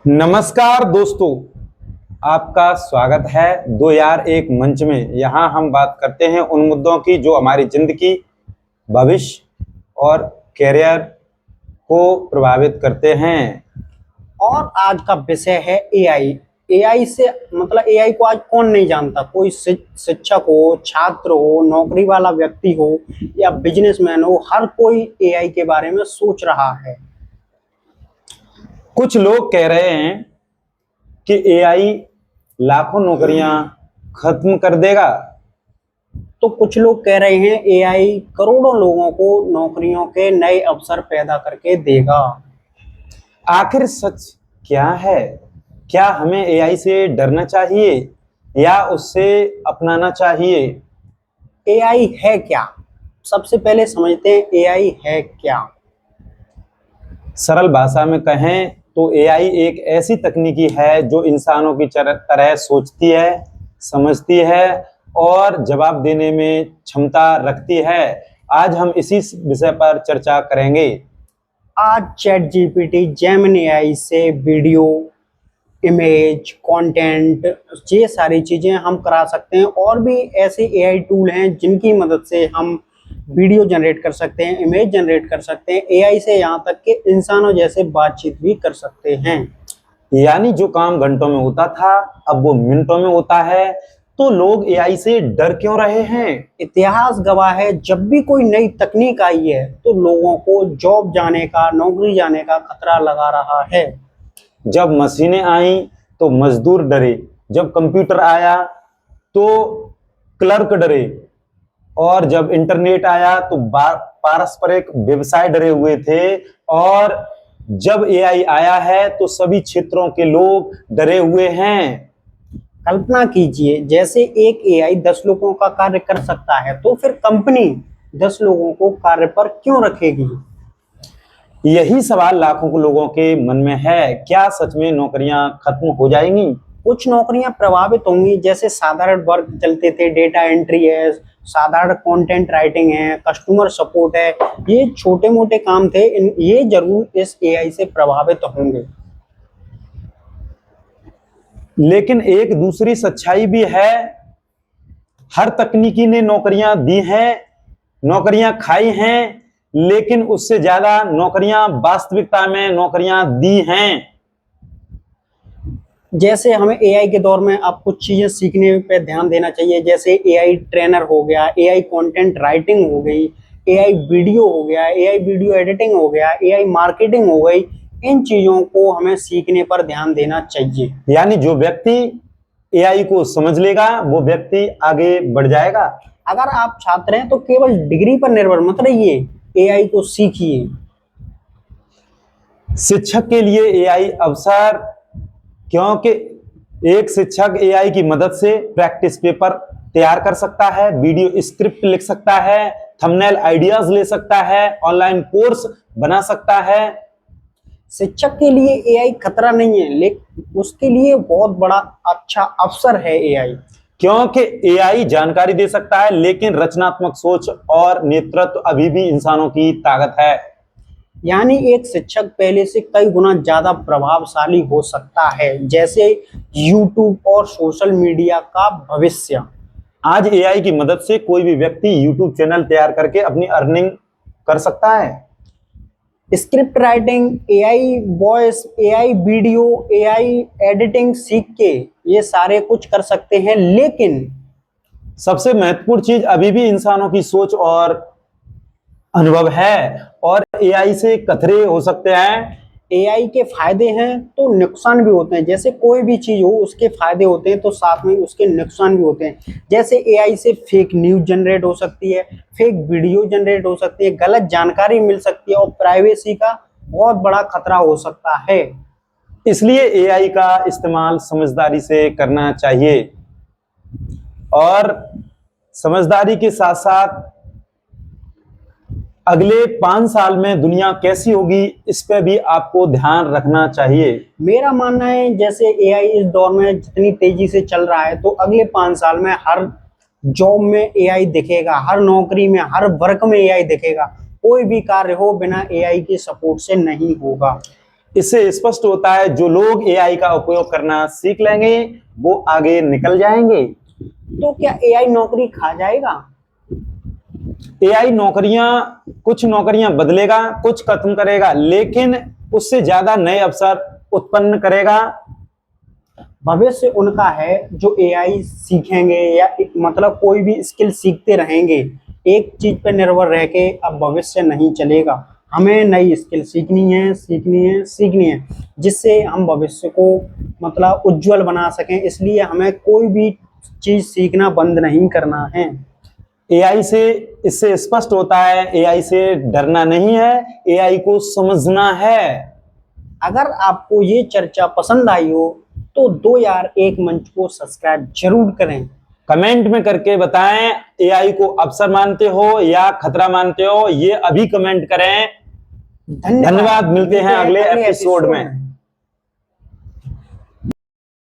नमस्कार दोस्तों, आपका स्वागत है दो यार एक मंच में। यहाँ हम बात करते हैं उन मुद्दों की जो हमारी जिंदगी, भविष्य और करियर को प्रभावित करते हैं। और आज का विषय है एआई। एआई से मतलब एआई को आज कौन नहीं जानता। कोई शिक्षक हो, छात्र हो, नौकरी वाला व्यक्ति हो या बिजनेसमैन हो, हर कोई एआई के बारे में सोच रहा है। कुछ लोग कह रहे हैं कि एआई लाखों नौकरियां खत्म कर देगा, तो कुछ लोग कह रहे हैं एआई करोड़ों लोगों को नौकरियों के नए अवसर पैदा करके देगा। आखिर सच क्या है? क्या हमें एआई से डरना चाहिए या उससे अपनाना चाहिए? एआई है क्या? सबसे पहले समझते हैं एआई है क्या। सरल भाषा में कहें तो एआई एक ऐसी तकनीकी है जो इंसानों की तरह सोचती है, समझती है और जवाब देने में क्षमता रखती है। आज हम इसी विषय पर चर्चा करेंगे। आज चैट जीपीटी, जेमिनी एआई से वीडियो, इमेज, कंटेंट, ये सारी चीजें हम करा सकते हैं। और भी ऐसे एआई टूल हैं जिनकी मदद से हम वीडियो जनरेट कर सकते हैं, इमेज जनरेट कर सकते हैं। एआई से यहाँ तक कि इंसानों जैसे बातचीत भी कर सकते हैं। यानी जो काम घंटों में होता था अब वो मिनटों में होता है। तो लोग एआई से डर क्यों रहे हैं? इतिहास गवाह है, जब भी कोई नई तकनीक आई है तो लोगों को जॉब जाने का, नौकरी जाने का खतरा लगा रहा है। जब मशीनें आई तो मजदूर डरे, जब कंप्यूटर आया तो क्लर्क डरे, और जब इंटरनेट आया तो पारस्परिक व्यवसाय डरे हुए थे, और जब एआई आया है तो सभी क्षेत्रों के लोग डरे हुए हैं। कल्पना कीजिए, जैसे एक एआई 10 लोगों का कार्य कर सकता है तो फिर कंपनी 10 लोगों को कार्य पर क्यों रखेगी? यही सवाल लाखों लोगों के मन में है। क्या सच में नौकरियां खत्म हो जाएंगी? कुछ नौकरियां प्रभावित होंगी, जैसे साधारण वर्क चलते थे, डेटा एंट्री है, साधारण कंटेंट राइटिंग है, कस्टमर सपोर्ट है। ये छोटे मोटे काम थे, ये जरूर इस एआई से प्रभावित होंगे। लेकिन एक दूसरी सच्चाई भी है। हर तकनीकी ने नौकरियां दी हैं, नौकरियां खाई हैं, लेकिन उससे ज्यादा नौकरियां वास्तविकता में नौकरियां दी हैं। जैसे हमें एआई के दौर में अब कुछ चीजें सीखने पे ध्यान देना चाहिए, जैसे एआई ट्रेनर हो गया, एआई कंटेंट राइटिंग हो गई, एआई वीडियो हो गया, एआई वीडियो एडिटिंग हो गया, एआई मार्केटिंग हो गई। इन चीजों को हमें सीखने पर ध्यान देना चाहिए। यानी जो व्यक्ति एआई को समझ लेगा वो व्यक्ति आगे बढ़ जाएगा। अगर आप छात्र हैं तो केवल डिग्री पर निर्भर मत रहिए, एआई को सीखिए। शिक्षक के लिए एआई अवसर, क्योंकि एक शिक्षक एआई की मदद से प्रैक्टिस पेपर तैयार कर सकता है, वीडियो स्क्रिप्ट लिख सकता है, थंबनेल आइडियाज ले सकता है, ऑनलाइन कोर्स बना सकता है। शिक्षक के लिए एआई खतरा नहीं है, लेकिन उसके लिए बहुत बड़ा अच्छा अवसर है एआई। क्योंकि एआई जानकारी दे सकता है, लेकिन रचनात्मक सोच और नेतृत्व अभी भी इंसानों की ताकत है। यानी एक शिक्षक पहले से कई गुना ज्यादा प्रभावशाली हो सकता है, जैसे यूट्यूब और सोशल मीडिया का भविष्य। आज एआई की मदद से कोई भी व्यक्ति यूट्यूब चैनल तैयार करके अपनी अर्निंग कर सकता है। Script writing, AI voice, AI video, AI editing सीख के ये सारे कुछ कर सकते हैं, लेकिन सबसे महत्वपूर्ण चीज अभी भी इंसानों की सोच और अनुभव है। और एआई से खतरे हो सकते हैं। एआई के फायदे हैं तो नुकसान भी होते हैं। जैसे कोई भी चीज हो, उसके फायदे होते हैं तो साथ में उसके नुकसान भी होते हैं। जैसे एआई से फेक न्यूज जनरेट हो सकती है, फेक वीडियो जनरेट हो सकती है, गलत जानकारी मिल सकती है और प्राइवेसी का बहुत बड़ा खतरा हो सकता है। इसलिए एआई का इस्तेमाल समझदारी से करना चाहिए, और समझदारी के साथ साथ अगले 5 साल में दुनिया कैसी होगी इस पे भी आपको ध्यान रखना चाहिए। मेरा मानना है, जैसे एआई इस दौर में जितनी तेजी से चल रहा है तो अगले 5 साल में हर जॉब में एआई दिखेगा, हर नौकरी में, हर वर्क में एआई दिखेगा। कोई भी कार्य हो बिना एआई की सपोर्ट से नहीं होगा। इससे स्पष्ट होता है जो लोग एआई का उपयोग करना सीख लेंगे वो आगे निकल जाएंगे। तो क्या एआई नौकरी खा जाएगा? एआई कुछ नौकरियां बदलेगा, कुछ खत्म करेगा, लेकिन उससे ज्यादा नए अवसर उत्पन्न करेगा। भविष्य उनका है जो एआई सीखेंगे या मतलब कोई भी स्किल सीखते रहेंगे। एक चीज पर निर्भर रह के अब भविष्य नहीं चलेगा। हमें नई स्किल सीखनी है जिससे हम भविष्य को मतलब उज्जवल बना सकें। इसलिए हमें कोई भी चीज सीखना बंद नहीं करना है। एआई से इससे स्पष्ट होता है एआई से डरना नहीं है, एआई को समझना है। अगर आपको ये चर्चा पसंद आई हो तो 2 यार एक मंच को सब्सक्राइब जरूर करें। कमेंट में करके बताएं एआई को अवसर मानते हो या खतरा मानते हो, ये अभी कमेंट करें। धन्यवाद, मिलते हैं अगले एपिसोड में।